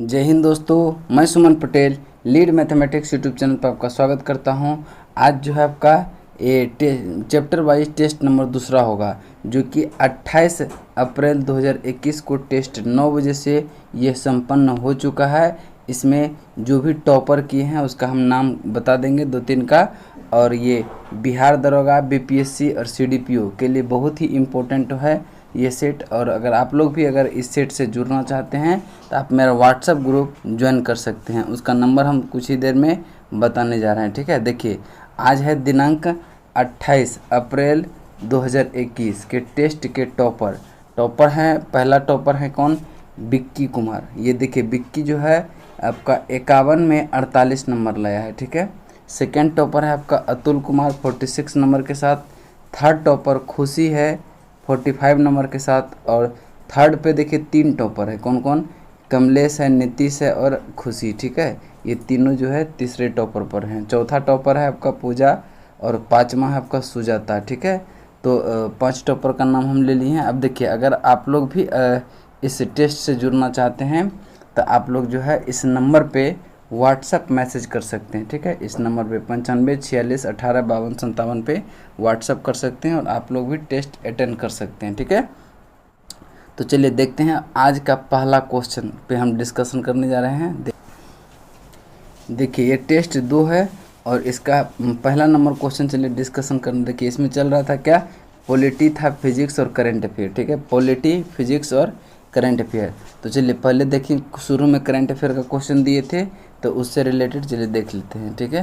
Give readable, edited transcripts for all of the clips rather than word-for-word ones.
जय हिंद दोस्तों, मैं Suman Patel lead mathematics YouTube channel पर आपका स्वागत करता हूं। आज जो है आपका ये चैप्टर वाइज टेस्ट नंबर दूसरा होगा, जो कि 28 अप्रैल 2021 को टेस्ट 9 बजे से ये संपन्न हो चुका है। इसमें जो भी टॉपर किए हैं उसका हम नाम बता देंगे, 2-3 का। और ये बिहार दरोगा, बीपीएससी और सीडीपीओ के लिए बहुत ही इम्पोर्टेंट है ये सेट। और अगर आप लोग भी अगर इस सेट से जुड़ना चाहते हैं तो आप मेरा व्हाट्सएप ग्रुप ज्वाइन कर सकते हैं। उसका नंबर हम कुछ ही देर में बताने जा रहे हैं, ठीक है। देखिए, आज है दिनांक 28 अप्रैल 2021 के टेस्ट के टॉपर हैं। पहला टॉपर है कौन? बिक्की कुमार। ये देखिए, बिक्की जो है आपका 51 में 48 नंबर लाया है, ठीक है। सेकेंड टॉपर है आपका अतुल कुमार 46 नंबर के साथ। थर्ड टॉपर खुशी है 45 नंबर के साथ। और थर्ड पे देखिए 3 टॉपर है, कौन कौन? कमलेश है, नीतीश है और खुशी, ठीक है। ये तीनों जो है तीसरे टॉपर पर हैं। चौथा टॉपर है आपका पूजा और पांचवा है आपका सुजाता, ठीक है। तो 5 टॉपर का नाम हम ले लिए हैं। अब देखिए, अगर आप लोग भी इस टेस्ट से जुड़ना चाहते हैं तो आप लोग जो है इस नंबर पे व्हाट्सअप मैसेज कर सकते हैं, ठीक है। इस नंबर पे 95 46 18 52 57 पे व्हाट्सअप कर सकते हैं और आप लोग भी टेस्ट अटेंड कर सकते हैं, ठीक है। तो चलिए देखते हैं आज का पहला क्वेश्चन पे हम डिस्कशन करने जा रहे हैं। देखिए, ये टेस्ट 2 है और इसका पहला नंबर क्वेश्चन चलिए डिस्कशन करने। देखिए, इसमें चल रहा था क्या? पॉलिटी था, फिजिक्स और करंट अफेयर, ठीक है। पॉलिटी, फिजिक्स और करंट अफेयर। तो चलिए पहले देखिए, शुरू में करंट अफेयर का क्वेश्चन दिए थे तो उससे रिलेटेड चलिए देख लेते हैं, ठीक है।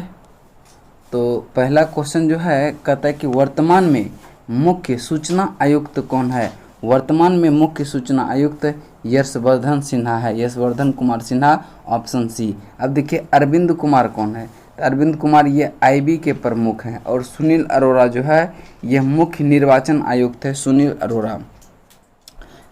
तो पहला क्वेश्चन जो है कहता है कि वर्तमान में मुख्य सूचना आयुक्त कौन है? वर्तमान में मुख्य सूचना आयुक्त यशवर्धन सिन्हा है, यशवर्धन कुमार सिन्हा, ऑप्शन सी। अब देखिए, अरविंद कुमार कौन है? तो अरविंद कुमार ये आईबी के प्रमुख हैं। और सुनील अरोड़ा जो है यह मुख्य निर्वाचन आयुक्त है, सुनील अरोड़ा।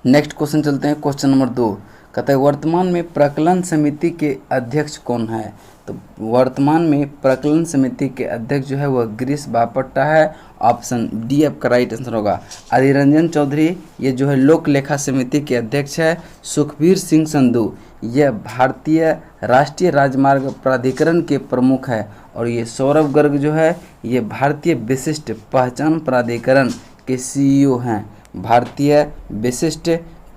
नेक्स्ट क्वेश्चन चलते हैं, क्वेश्चन नंबर 2 कहता है वर्तमान में प्रकलन समिति के अध्यक्ष कौन है? तो वर्तमान में प्रकलन समिति के अध्यक्ष जो है वह गिरीश बापट्टा है, ऑप्शन डी आपका राइट आंसर होगा। अधिरंजन चौधरी ये जो है लोक लेखा समिति के अध्यक्ष है। सुखबीर सिंह संधू यह भारतीय राष्ट्रीय राजमार्ग प्राधिकरण के प्रमुख है। और ये सौरभ गर्ग जो है ये भारतीय विशिष्ट पहचान प्राधिकरण के सीईओ हैं। भारतीय विशिष्ट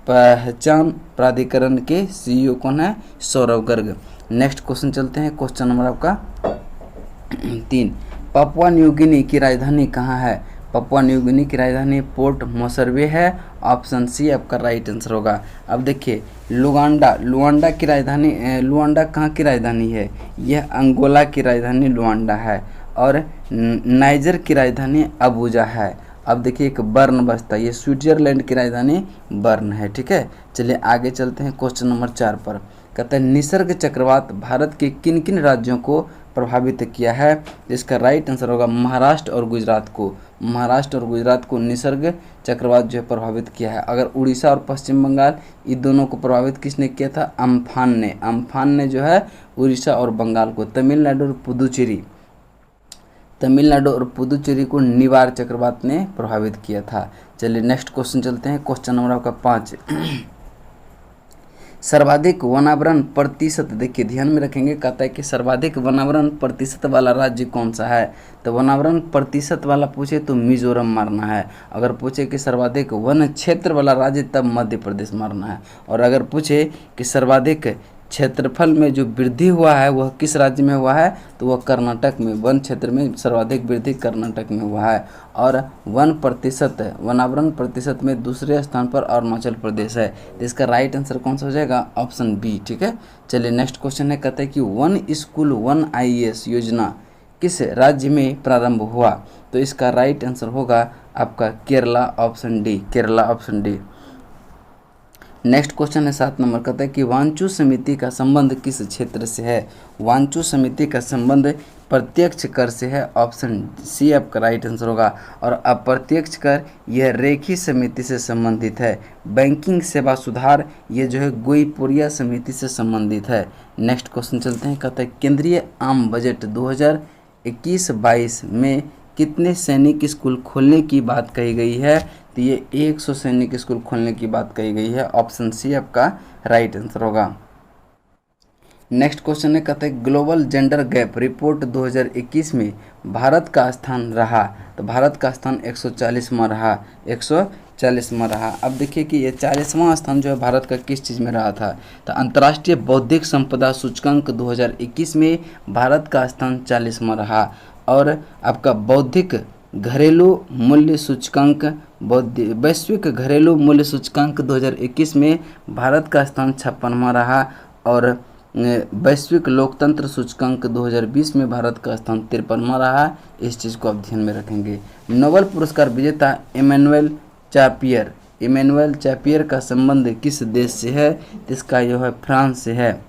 पहचान प्राधिकरण के सीईओ कौन है? सौरभ गर्ग। नेक्स्ट क्वेश्चन चलते हैं, क्वेश्चन नंबर आपका 3 पापुआ न्यू गिनी की राजधानी कहाँ है? पापुआ न्यू गिनी की राजधानी पोर्ट मोसरबे है, ऑप्शन सी आपका राइट आंसर होगा। अब देखिए, लुआंडा की राजधानी, लुआंडा कहाँ की राजधानी है? यह अंगोला की राजधानी लुआंडा है। और नाइजर की राजधानी अबूजा है। अब देखिए, एक बर्न बचता है, ये स्विट्जरलैंड की राजधानी बर्न है, ठीक है। चलिए आगे चलते हैं, क्वेश्चन नंबर 4 पर कहता है निसर्ग चक्रवात भारत के किन किन राज्यों को प्रभावित किया है? इसका राइट आंसर होगा महाराष्ट्र और गुजरात को। महाराष्ट्र और गुजरात को निसर्ग चक्रवात जो है प्रभावित किया है। अगर उड़ीसा और पश्चिम बंगाल, इन दोनों को प्रभावित किसने किया था? अम्फान ने जो है उड़ीसा और बंगाल को। तमिलनाडु और पुदुचेरी को निवार चक्रवात ने प्रभावित किया था। चलिए नेक्स्ट क्वेश्चन चलते हैं, क्वेश्चन नंबर आपका 5 सर्वाधिक वनावरण प्रतिशत। देखिए ध्यान में रखेंगे, कहता है कि सर्वाधिक वनावरण प्रतिशत वाला राज्य कौन सा है? तो वनावरण प्रतिशत वाला पूछे तो मिजोरम मारना है। अगर पूछे कि सर्वाधिक वन क्षेत्र वाला राज्य तब मध्य प्रदेश मारना है। और अगर पूछे कि सर्वाधिक क्षेत्रफल में जो वृद्धि हुआ है वह किस राज्य में हुआ है? तो वह कर्नाटक में, वन क्षेत्र में सर्वाधिक वृद्धि कर्नाटक में हुआ है। और वनावरण प्रतिशत में दूसरे स्थान पर अरुणाचल प्रदेश है। तो इसका राइट आंसर कौन सा हो जाएगा? ऑप्शन बी, ठीक है। चलिए नेक्स्ट क्वेश्चन है, कहते हैं कि वन स्कूल वन आईएएस योजना किस राज्य में प्रारंभ हुआ? तो इसका राइट आंसर होगा आपका Kerala, option D, Kerala, option D. Next question है 7 नंबर, कहता है कि वांचू समिति का संबंध किस क्षेत्र से है? वांचू समिति का संबंध प्रत्यक्ष कर से है, ऑप्शन सी आपका राइट आंसर होगा। और अप्रत्यक्ष कर यह रेखी समिति से संबंधित है। बैंकिंग सेवा सुधार ये जो है गोईपुरिया समिति से संबंधित है। नेक्स्ट क्वेश्चन चलते हैं, कहता है केंद्रीय आम बजट 2021-22 में कितने सैनिक स्कूल खोलने की बात कही गई है? तो ये 100 सैनिक स्कूल खोलने की बात कही गई है, ऑप्शन सी आपका राइट आंसर होगा। नेक्स्ट क्वेश्चन है, कहते हैं ग्लोबल जेंडर गैप रिपोर्ट 2021 में भारत का स्थान रहा, तो भारत का स्थान 140वां रहा, 140वां रहा। अब देखिए कि ये 40वां स्थान जो है भारत का किस चीज़ में रहा था, तो अंतर्राष्ट्रीय बौद्धिक संपदा सूचकांक 2021 में भारत का स्थान 40वां रहा। और आपका बौद्धिक घरेलू मूल्य सूचकांक वैश्विक घरेलू मूल्य सूचकांक 2021 में भारत का स्थान 56वां रहा। और वैश्विक लोकतंत्र सूचकांक 2020 में भारत का स्थान 53वां रहा। इस चीज़ को आप ध्यान में रखेंगे। नोबेल पुरस्कार विजेता इमैनुएल चापियर का संबंध किस देश से है, तो इसका जो है फ्रांस से है।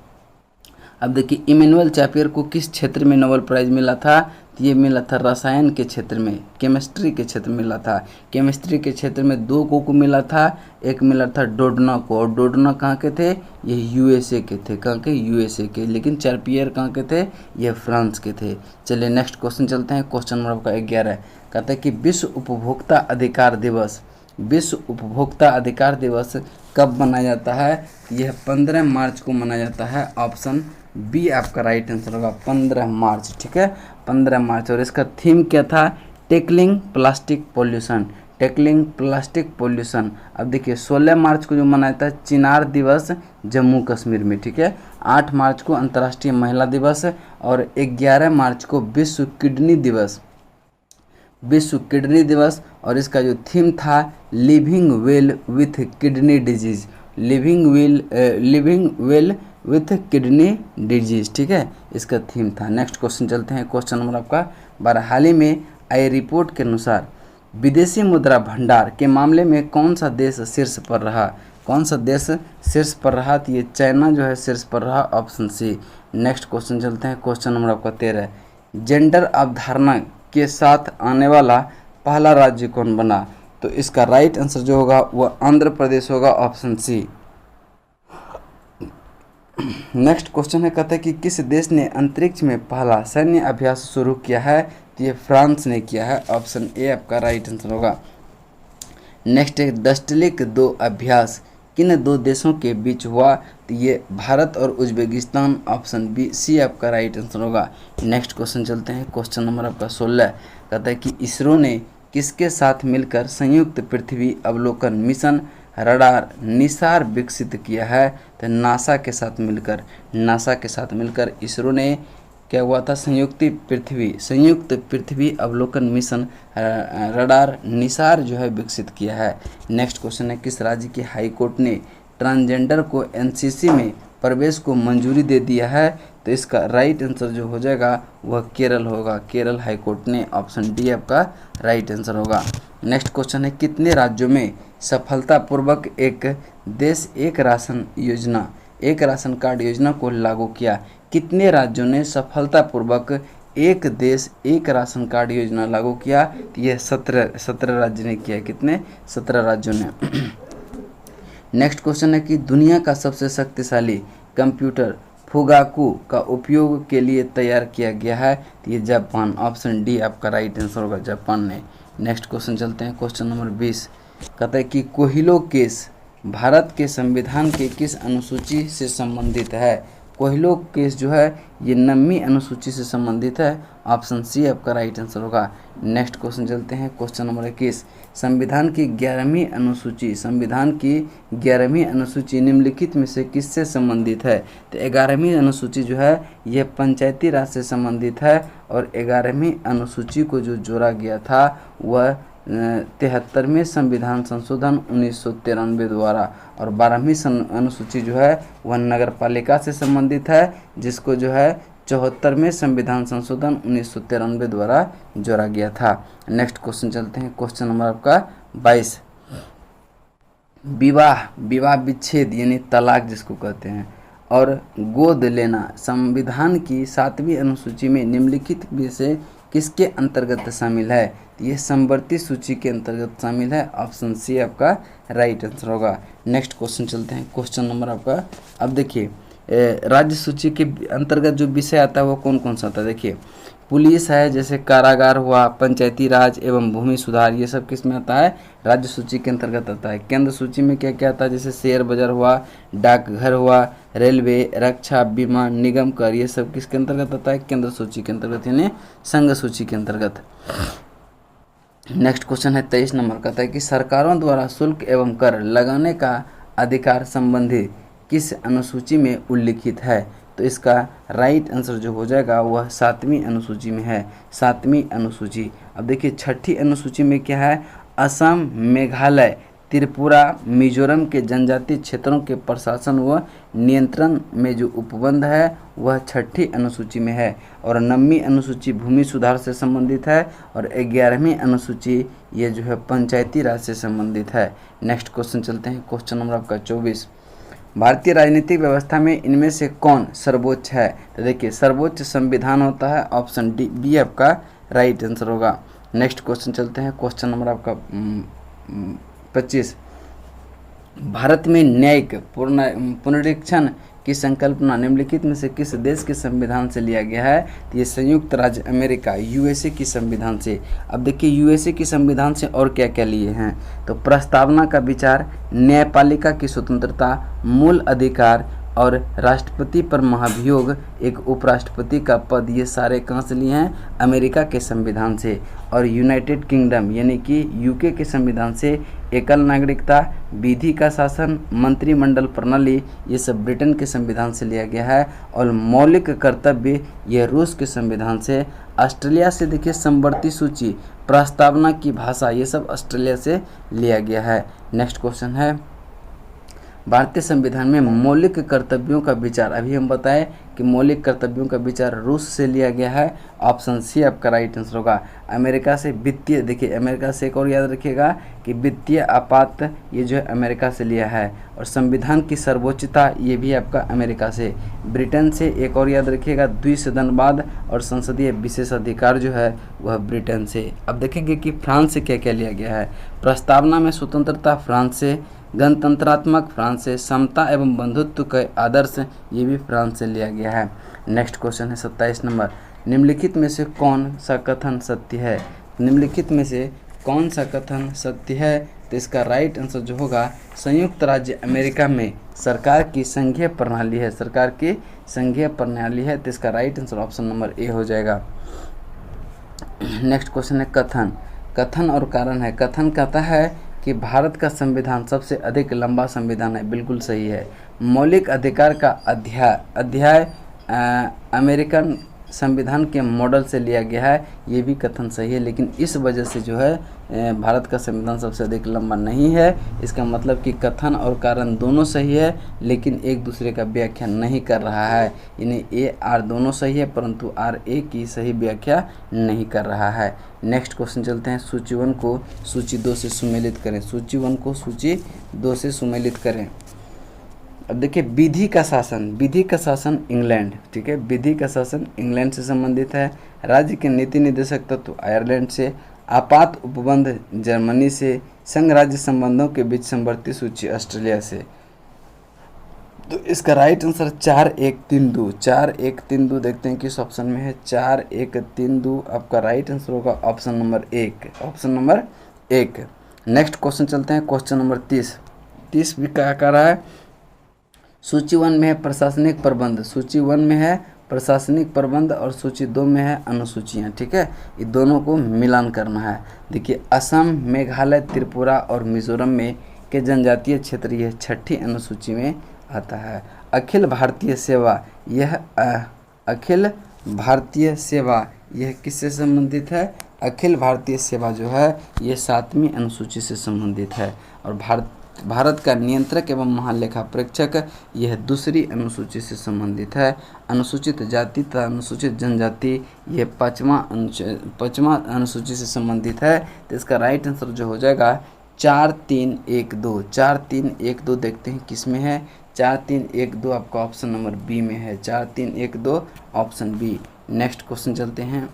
अब देखिए इमैनुएल चापियर को किस क्षेत्र में नोबेल प्राइज़ मिला था, तो ये मिला था रसायन के क्षेत्र में, केमिस्ट्री के क्षेत्र में मिला था। केमिस्ट्री के क्षेत्र में 2 को मिला था, एक मिला था डोडना को, और डोडना कहाँ के थे, ये यूएसए के थे, कहाँ के, यूएसए के। लेकिन चापियर कहाँ के थे, ये फ्रांस के थे। चलिए नेक्स्ट क्वेश्चन चलते हैं। क्वेश्चन नंबर आपका 11 कहता है कि विश्व उपभोक्ता अधिकार दिवस कब मनाया जाता है, यह 15 मार्च को मनाया जाता है। ऑप्शन बी आपका राइट आंसर होगा, 15 मार्च, ठीक है, 15 मार्च। और इसका थीम क्या था, टैकलिंग प्लास्टिक पोल्यूशन। अब देखिए 16 मार्च को जो मनाया था चिनार दिवस जम्मू कश्मीर में, ठीक है। 8 मार्च को अंतर्राष्ट्रीय महिला दिवस, और 11 मार्च को विश्व किडनी दिवस। और इसका जो थीम था living well with kidney disease, ठीक है, इसका थीम था। नेक्स्ट क्वेश्चन चलते हैं। क्वेश्चन नंबर आपका 12 हाल ही में आई रिपोर्ट के अनुसार विदेशी मुद्रा भंडार के मामले में कौन सा देश शीर्ष पर रहा, तो ये चाइना जो है शीर्ष पर रहा, ऑप्शन सी। नेक्स्ट क्वेश्चन चलते हैं। क्वेश्चन नंबर आपका 13 जेंडर अवधारणा के साथ आने वाला पहला राज्य कौन बना, तो इसका राइट आंसर जो होगा वह आंध्र प्रदेश होगा, ऑप्शन सी। नेक्स्ट क्वेश्चन है, कहता है कि किस देश ने अंतरिक्ष में पहला सैन्य अभ्यास शुरू किया है, तो ये फ्रांस ने किया है, ऑप्शन ए आपका राइट आंसर होगा। नेक्स्ट है डस्टलिक 2 अभ्यास किन 2 देशों के बीच हुआ, तो ये भारत और उज्बेकिस्तान, ऑप्शन बी सी आपका राइट आंसर होगा। नेक्स्ट क्वेश्चन चलते हैं। क्वेश्चन नंबर आपका 16 कहता है कि इसरो ने किसके साथ मिलकर संयुक्त पृथ्वी अवलोकन मिशन रडार निसार विकसित किया है, तो नासा के साथ मिलकर इसरो ने क्या हुआ था, संयुक्त पृथ्वी अवलोकन मिशन रडार निसार जो है विकसित किया है। नेक्स्ट क्वेश्चन है, किस राज्य की हाई कोर्ट ने ट्रांसजेंडर को एनसीसी में प्रवेश को मंजूरी दे दिया है, तो इसका राइट आंसर जो हो जाएगा वह केरल होगा, केरल हाई कोर्ट ने, ऑप्शन डी आपका राइट आंसर होगा। नेक्स्ट क्वेश्चन है, कितने राज्यों में सफलतापूर्वक एक देश एक राशन कार्ड योजना को लागू किया, कितने राज्यों ने सफलतापूर्वक एक देश एक राशन कार्ड योजना लागू किया, तो यह 17 राज्य ने किया। कितने, 17 राज्यों ने। नेक्स्ट क्वेश्चन है कि दुनिया का सबसे शक्तिशाली कंप्यूटर फुगाकू का उपयोग के लिए तैयार किया गया है, तो ये जापान, ऑप्शन डी आपका राइट आंसर होगा, जापान ने। नेक्स्ट क्वेश्चन चलते हैं। क्वेश्चन नंबर 20 कहता है कि कोहिलो केस भारत के संविधान के किस अनुसूची से संबंधित है, कोहिलो केस जो है ये 9वीं अनुसूची से संबंधित है, ऑप्शन सी आपका राइट आंसर होगा। नेक्स्ट क्वेश्चन चलते हैं। क्वेश्चन नंबर 21 संविधान की 11वीं अनुसूची निम्नलिखित में से किससे संबंधित है, तो 11वीं अनुसूची जो है यह पंचायती राज से संबंधित है, और 11वीं अनुसूची को जो जोड़ा गया था वह 73वें संविधान संशोधन 1993 द्वारा, और 12वीं अनुसूची जो है वह नगर पालिका से संबंधित है, जिसको जो है 74वें संविधान संशोधन 1993 द्वारा जोड़ा गया था। नेक्स्ट क्वेश्चन चलते हैं। क्वेश्चन नंबर आपका 22 विवाह विच्छेद यानी तलाक जिसको कहते हैं और गोद लेना संविधान की 7वीं अनुसूची में निम्नलिखित में से किसके अंतर्गत शामिल है, ये समवर्ती सूची के अंतर्गत शामिल है, ऑप्शन सी आपका राइट आंसर होगा। नेक्स्ट क्वेश्चन चलते हैं। क्वेश्चन नंबर आपका, अब देखिए राज्य सूची के अंतर्गत जो विषय आता है वो कौन कौन सा आता है। देखिए पुलिस है, जैसे कारागार हुआ, पंचायती राज एवं भूमि सुधार, ये सब किस में आता है, राज्य सूची के अंतर्गत आता है। केंद्र सूची में क्या क्या आता है, जैसे शेयर बाजार हुआ, डाकघर हुआ, रेलवे, रक्षा, बीमा, निगम कर, ये सब किसके अंतर्गत आता है, केंद्र सूची के अंतर्गत यानी संघ सूची के अंतर्गत। नेक्स्ट क्वेश्चन है 23 नंबर का, है कि सरकारों द्वारा शुल्क एवं कर लगाने का अधिकार संबंधी किस अनुसूची में उल्लिखित है। तो इसका राइट आंसर जो हो जाएगा वह 7वीं अनुसूची में है, 7वीं अनुसूची। अब देखिए 6ठी अनुसूची में क्या है, असम, मेघालय, त्रिपुरा, मिजोरम के जनजातीय क्षेत्रों के प्रशासन व नियंत्रण में जो उपबंध है वह 6ठी अनुसूची में है। और 9वीं अनुसूची भूमि सुधार से संबंधित है और 11वीं अनुसूची ये जो है पंचायती राज से संबंधित है। नेक्स्ट क्वेश्चन चलते हैं, क्वेश्चन नंबर आपका 24, भारतीय राजनीतिक व्यवस्था में इनमें से कौन सर्वोच्च है। तो देखिए सर्वोच्च संविधान होता है, ऑप्शन डी बी आपका राइट आंसर होगा। नेक्स्ट क्वेश्चन चलते हैं, क्वेश्चन नंबर आपका 25, भारत में न्यायिक पुनरीक्षण की संकल्पना निम्नलिखित में से किस देश के संविधान से लिया गया है। तो ये संयुक्त राज्य अमेरिका यूएसए की संविधान से। अब देखिए यूएसए की संविधान से और क्या क्या लिए हैं, तो प्रस्तावना का विचार, न्यायपालिका की स्वतंत्रता, मूल अधिकार और राष्ट्रपति पर महाभियोग, एक उपराष्ट्रपति का पद, ये सारे कहाँ से लिए हैं, अमेरिका के संविधान से। और यूनाइटेड किंगडम यानी कि यूके के संविधान से एकल नागरिकता, विधि का शासन, मंत्रिमंडल प्रणाली, ये सब ब्रिटेन के संविधान से लिया गया है। और मौलिक कर्तव्य ये रूस के संविधान से। ऑस्ट्रेलिया से देखिए समवर्ती सूची, प्रस्तावना की भाषा, ये सब ऑस्ट्रेलिया से लिया गया है। नेक्स्ट क्वेश्चन है, भारतीय संविधान में मौलिक कर्तव्यों का विचार, अभी हम बताएं कि मौलिक कर्तव्यों का विचार रूस से लिया गया है, ऑप्शन सी आपका राइट आंसर होगा। अमेरिका से वित्तीय, देखिए अमेरिका से एक और याद रखिएगा कि वित्तीय आपात ये जो है अमेरिका से लिया है। और संविधान की सर्वोच्चता ये भी आपका अमेरिका से। ब्रिटेन से एक और याद रखिएगा, द्विसदनवाद और संसदीय विशेषाधिकार जो है वह ब्रिटेन से। अब देखेंगे कि फ्रांस से क्या क्या लिया गया है। प्रस्तावना में स्वतंत्रता फ्रांस से, गणतंत्रात्मक फ्रांस से, समता एवं बंधुत्व के आदर्श ये भी फ्रांस से लिया गया है। नेक्स्ट क्वेश्चन है 27 नंबर, निम्नलिखित में से कौन सा कथन सत्य है। निम्नलिखित में से कौन सा कथन सत्य है, तो इसका राइट आंसर जो होगा, संयुक्त राज्य अमेरिका में सरकार की संघीय प्रणाली है, सरकार की संघीय प्रणाली है, तो इसका right answer option number A हो जाएगा। नेक्स्ट क्वेश्चन है कथन, कथन और कारण है। कथन कहता है कि भारत का संविधान सबसे अधिक लंबा संविधान है, बिल्कुल सही है। मौलिक अधिकार का अध्याय अमेरिकन संविधान के मॉडल से लिया गया है, ये भी कथन सही है। लेकिन इस वजह से जो है भारत का संविधान सबसे अधिक लंबा नहीं है। इसका मतलब कि कथन और कारण दोनों सही है लेकिन एक दूसरे का व्याख्या नहीं कर रहा है, यानी ए आर दोनों सही है परंतु आर ए की सही व्याख्या नहीं कर रहा है। नेक्स्ट क्वेश्चन चलते हैं, सूची 1 को सूची 2 से सुमेलित करें। सूची 1 को सूची 2 से सुमेलित करें। अब देखिए विधि का शासन, विधि का शासन इंग्लैंड, ठीक है, विधि का शासन इंग्लैंड से संबंधित है। राज्य के नीति निदेशक तत्व आयरलैंड से, आपात उपबंध जर्मनी से, संघ राज्य संबंधों के बीच समवर्ती सूची ऑस्ट्रेलिया से। तो इसका राइट आंसर 4132, 4132 देखते हैं किस ऑप्शन में है। 4132 आपका राइट आंसर होगा option number 1, option number 1। Next question चलते हैं, क्वेश्चन नंबर 30 भी क्या कर रहा है, सूची 1 में है प्रशासनिक प्रबंध, सूची 1 में है प्रशासनिक प्रबंध और सूची 2 में है अनुसूचियाँ, ठीक है, ये दोनों को मिलान करना है। देखिए असम, मेघालय, त्रिपुरा और मिजोरम में के जनजातीय क्षेत्र यह 6ठी अनुसूची में आता है। अखिल भारतीय सेवा, यह अखिल भारतीय सेवा यह किससे संबंधित है, अखिल भारतीय सेवा जो है ये 7वीं अनुसूची से संबंधित है। और भारत का नियंत्रक एवं महालेखा परीक्षक यह 2री अनुसूची से संबंधित है। अनुसूचित जाति तथा अनुसूचित जनजाति यह 5वां अनुसूची से संबंधित है। तो इसका राइट आंसर जो हो जाएगा 4312, 4312 देखते हैं किस में है, 4312 आपका ऑप्शन नंबर बी में है, 4312 ऑप्शन बी। नेक्स्ट क्वेश्चन चलते हैं,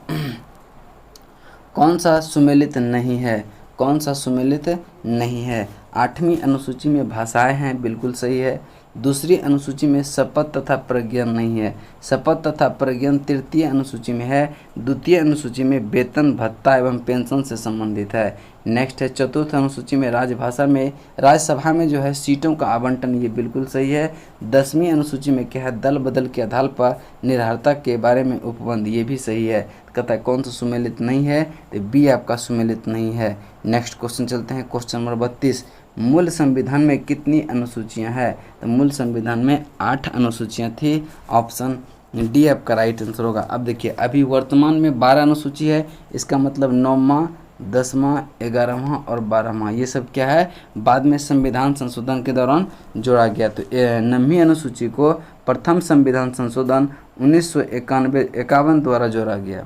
कौन सा सुमेलित नहीं है, कौन सा सुमेलित नहीं है। 8वीं अनुसूची में भाषाएं हैं, बिल्कुल सही है। दूसरी अनुसूची में शपथ तथा प्रज्ञान नहीं है। शपथ तथा प्रज्ञान तृतीय अनुसूची में है। द्वितीय अनुसूची में वेतन भत्ता एवं पेंशन से संबंधित है। नेक्स्ट है चतुर्थ अनुसूची में राज्यसभा में जो है सीटों का आवंटन, ये बिल्कुल सही है। 10वीं अनुसूची में क्या है, दल बदल के आधार पर निर्धारता के बारे में उपबंध, ये भी सही है। कहता है कौन सा सुमेलित नहीं है, तो बी आपका सुमेलित नहीं है। नेक्स्ट क्वेश्चन चलते हैं, क्वेश्चन नंबर 32। मूल संविधान में कितनी अनुसूचियां हैं, तो मूल संविधान में 8 अनुसूचियां थी। ऑप्शन डी आपका राइट आंसर होगा। अब देखिए अभी वर्तमान में 12 अनुसूची है, इसका मतलब 9वां 10वां 11वां और 12वां ये सब क्या है, बाद में संविधान संशोधन के दौरान जोड़ा गया। तो 9वीं अनुसूची को प्रथम संविधान संशोधन 1951 द्वारा जोड़ा गया।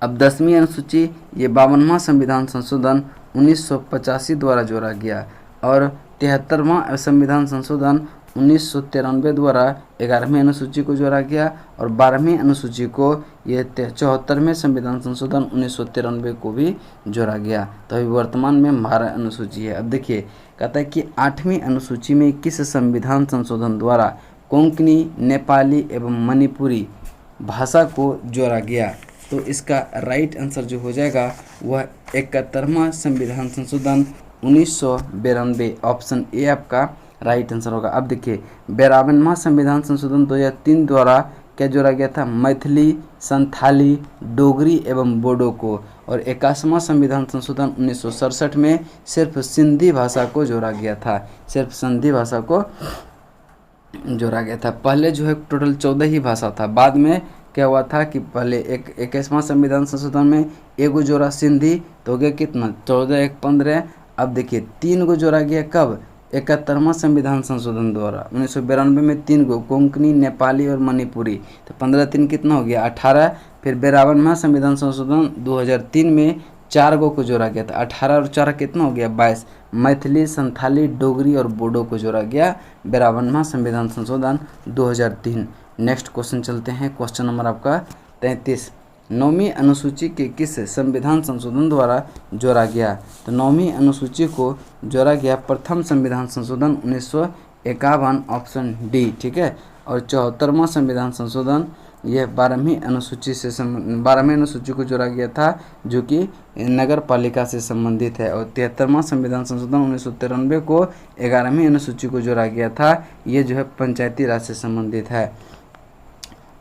अब 10वीं अनुसूची ये 52वां संविधान संशोधन 1985 द्वारा जोड़ा गया और 73वां संविधान संशोधन 1993 द्वारा 11वीं अनुसूची को जोड़ा गया और 12वीं अनुसूची को ये 74वें संविधान संशोधन 1993 को भी जोड़ा गया। तो अभी वर्तमान में 12 अनुसूची है। अब देखिए कहता है कि 8वीं अनुसूची में किस संविधान संशोधन द्वारा कोंकणी, नेपाली एवं मणिपुरी भाषा को जोड़ा गया, तो इसका राइट आंसर जो हो जाएगा वह 71वां संविधान संशोधन 1992, ऑप्शन ए आपका राइट आंसर होगा। अब देखिए 52वां संविधान संशोधन 2003 द्वारा क्या जोड़ा गया था, मैथिली, संथाली, डोगरी एवं बोडो को, और 81वां संविधान संशोधन 1967 में सिर्फ सिंधी भाषा को जोड़ा गया था, सिर्फ सिंधी भाषा को जोड़ा गया था। पहले जो है टोटल 14 ही भाषा था, बाद में क्या हुआ था कि पहले 21वां संविधान संशोधन में एगो जोड़ा सिंधी, तो हो गया कितना 14 1 15। अब देखिए 3 गो जोड़ा गया कब, 71वां संविधान संशोधन द्वारा 1992 में 3 गो कोंकणी, नेपाली और मणिपुरी, तो 15 3 कितना हो गया 18। फिर 52वां संविधान संशोधन 2003 में 4 गो को जोड़ा गया था, 18 और 4 कितना हो गया 22। मैथिली, संथाली, डोगरी और बोडो को जोड़ा गया 52वां संविधान संशोधन 2003। नेक्स्ट क्वेश्चन चलते हैं, क्वेश्चन नंबर आपका 33। 9वीं अनुसूची के किस संविधान संशोधन द्वारा जोड़ा गया, तो 9वीं अनुसूची को जोड़ा गया प्रथम संविधान संशोधन 1951, ऑप्शन डी, ठीक है। और 74वां संविधान संशोधन यह 12वीं अनुसूची को जोड़ा गया था जो कि नगर पालिका से संबंधित है, और 73वां संविधान संशोधन 1993 को 11वीं अनुसूची को जोड़ा गया था, ये जो है पंचायती राज से संबंधित है।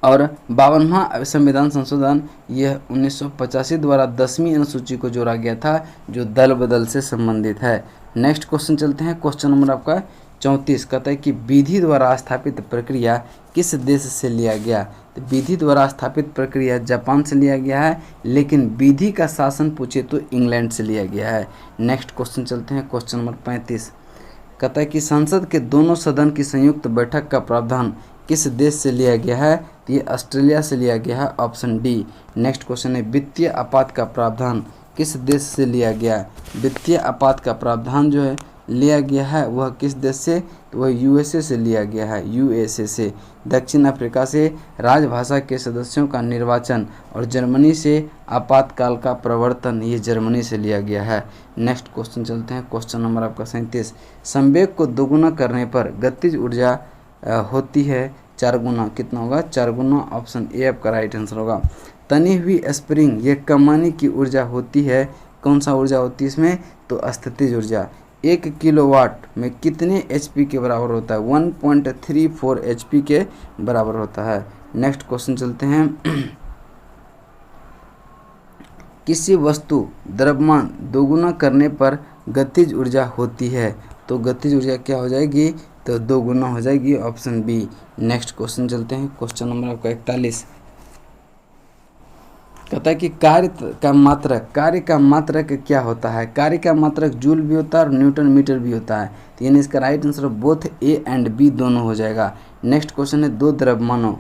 और 52वां संविधान संशोधन यह 1985 द्वारा 10वीं अनुसूची को जोड़ा गया था जो दल बदल से संबंधित है। नेक्स्ट क्वेश्चन चलते हैं, क्वेश्चन नंबर आपका 34। कहता है कि विधि द्वारा स्थापित प्रक्रिया किस देश से लिया गया, तो विधि द्वारा स्थापित प्रक्रिया जापान से लिया गया है, लेकिन विधि का शासन पूछे तो इंग्लैंड से लिया गया है। नेक्स्ट क्वेश्चन चलते हैं, क्वेश्चन नंबर 35। कहता है कि संसद के दोनों सदन की संयुक्त बैठक का प्रावधान किस देश से लिया गया है, तो ये ऑस्ट्रेलिया से लिया गया है, ऑप्शन डी। नेक्स्ट क्वेश्चन है वित्तीय आपात का प्रावधान किस देश से लिया गया, वित्तीय आपात का प्रावधान जो है लिया गया है वह किस देश से, तो वह यूएसए से लिया गया है, यूएसए से। दक्षिण अफ्रीका से राजभाषा के सदस्यों का निर्वाचन और जर्मनी से आपातकाल का प्रवर्तन, ये जर्मनी से लिया गया है। नेक्स्ट क्वेश्चन चलते हैं, क्वेश्चन नंबर आपका 37। संवेग को दोगुना करने पर गतिज ऊर्जा होती है 4 गुना, कितना होगा 4 गुना, ऑप्शन ए आपका राइट आंसर होगा। तनी हुई स्प्रिंग ये कमानी की ऊर्जा होती है, कौन सा ऊर्जा होती है इसमें, तो स्थितिज ऊर्जा। 1 किलोवाट में कितने एचपी के बराबर होता है, 1.34 एचपी के बराबर होता है। नेक्स्ट क्वेश्चन चलते हैं, किसी वस्तु द्रव्यमान दोगुना करने पर गतिज ऊर्जा होती है, तो गतिज ऊर्जा क्या हो जाएगी, तो 2 गुना हो जाएगी, ऑप्शन बी। नेक्स्ट क्वेश्चन चलते हैं, क्वेश्चन नंबर आपका 41। कहता है कि कार्य का मात्रक क्या होता है, कार्य का मात्रक जूल भी होता है और न्यूटन मीटर भी होता है, तो यानी इसका right answer both A and B दोनों हो जाएगा। नेक्स्ट क्वेश्चन है, 2 द्रव्यमानों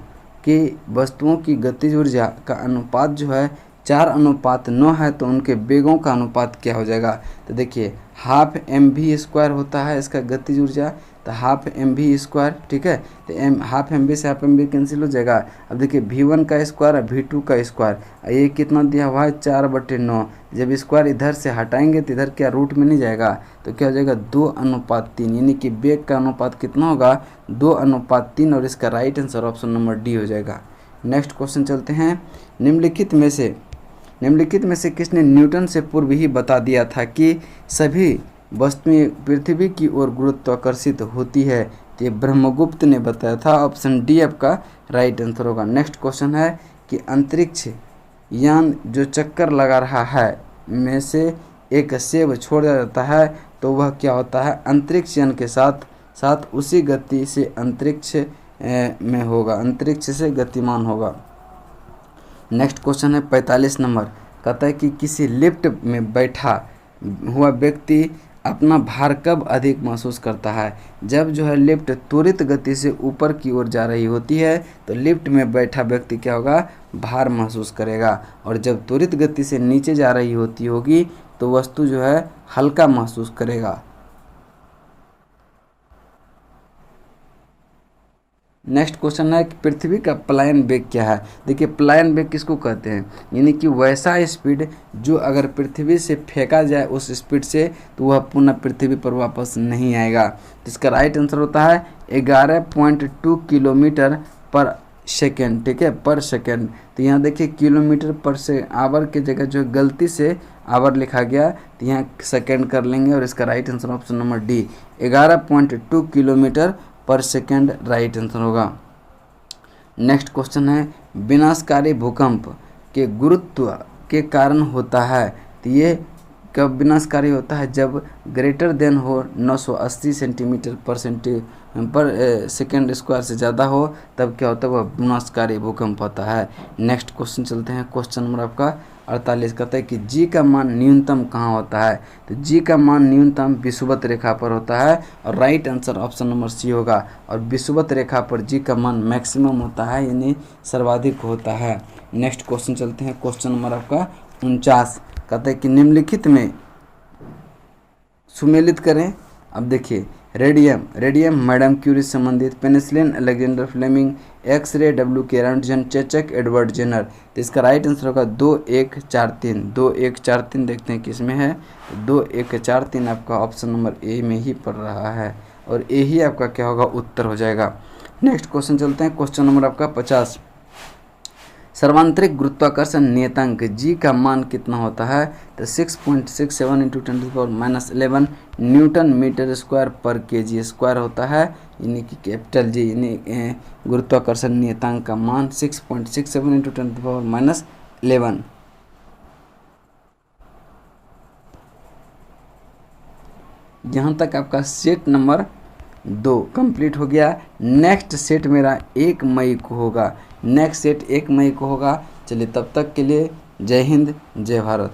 की वस्तुओं की गतिज ऊर्जा का अनुपात जो है 4:9 है, तो उनके वेगों का अनुपात क्या हो जाएगा, तो देखिए 12 mv² होता है इसका गतिज ऊर्जा, तो हाफ एम वी स्क्वायर, ठीक है। तो हाफ एम वी से हाफ एम वी कैंसिल हो जाएगा। अब देखिए V1 का स्क्वायर और V2 का स्क्वायर, ये कितना दिया हुआ है 4/9। जब स्क्वायर इधर से हटाएंगे तो इधर क्या रूट में नहीं जाएगा, तो क्या हो जाएगा 2:3, यानी कि बेग का अनुपात कितना होगा 2:3, और इसका right answer option number D हो जाएगा। नेक्स्ट क्वेश्चन चलते हैं। निम्नलिखित में से किसने न्यूटन से पूर्व ही बता दिया था कि सभी वस्तुएं पृथ्वी की ओर गुरुत्वाकर्षित होती है? तो ये ब्रह्मगुप्त ने बताया था। ऑप्शन डी आपका राइट आंसर होगा। नेक्स्ट क्वेश्चन है कि अंतरिक्ष यान जो चक्कर लगा रहा है में से एक सेब छोड़ दिया जाता है तो वह क्या होता है? अंतरिक्ष यान के साथ साथ उसी गति से अंतरिक्ष में होगा, अंतरिक्ष से गतिमान होगा। नेक्स्ट क्वेश्चन है 45 नंबर, कहता है कि किसी लिफ्ट में बैठा हुआ व्यक्ति अपना भार कब अधिक महसूस करता है? जब जो है लिफ्ट त्वरित गति से ऊपर की ओर जा रही होती है तो लिफ्ट में बैठा व्यक्ति क्या होगा? भार महसूस करेगा। और जब त्वरित गति से नीचे जा रही होगी तो वस्तु जो है हल्का महसूस करेगा। नेक्स्ट क्वेश्चन है कि पृथ्वी का पलायन वेग क्या है? देखिए पलायन वेग किसको कहते हैं? यानी कि वैसा स्पीड जो अगर पृथ्वी से फेंका जाए उस स्पीड से तो वह पुनः पृथ्वी पर वापस नहीं आएगा। तो इसका राइट आंसर होता है 11.2 किलोमीटर पर सेकेंड, ठीक है, पर सेकेंड। तो यहाँ देखिए किलोमीटर पर से आवर की जगह जो गलती से आवर लिखा गया तो यहाँ सेकेंड कर लेंगे, और इसका right answer option number D 11.2 kilometre पर सेकेंड राइट आंसर होगा। नेक्स्ट क्वेश्चन है विनाशकारी भूकंप के गुरुत्व के कारण होता है? तो ये कब विनाशकारी होता है? जब ग्रेटर देन हो 980 सेंटीमीटर पर सेकेंड स्क्वायर से ज़्यादा हो तब क्या होता है? वह विनाशकारी भूकंप होता है। नेक्स्ट क्वेश्चन चलते हैं। क्वेश्चन नंबर आपका 48 कहता है कि जी का मान न्यूनतम कहाँ होता है? तो जी का मान न्यूनतम विषुवत रेखा पर होता है, और right answer option number C होगा। और विषुवत रेखा पर जी का मान मैक्सिमम होता है, यानी सर्वाधिक होता है। नेक्स्ट क्वेश्चन चलते हैं। क्वेश्चन नंबर आपका 49 कहता है कि निम्नलिखित में सुमेलित करें। अब देखिए रेडियम मैडम क्यूरी से संबंधित, penicillin Alexander Fleming, X ray WK Roentgen, चेचक एडवर्ड जेनर। तो इसका राइट आंसर होगा 2143। देखते हैं किसमें है, 2143 आपका ऑप्शन नंबर ए में ही पड़ रहा है, और ए ही आपका क्या होगा? उत्तर हो जाएगा। नेक्स्ट क्वेश्चन चलते हैं। क्वेश्चन नंबर आपका 50 सर्वांतरिक गुरुत्वाकर्षण नियतांक जी का मान कितना होता है? तो 6.67 × 10⁻11 न्यूटन मीटर स्क्वायर पर kg स्क्वायर होता है, यानी कि कैपिटल जी, यानी गुरुत्वाकर्षण नियतांक का मान 6.67 × 10⁻11। यहाँ तक आपका सेट नंबर 2 कंप्लीट हो गया। नेक्स्ट सेट मेरा 1 मई को होगा। चलिए तब तक के लिए जय हिंद, जय भारत।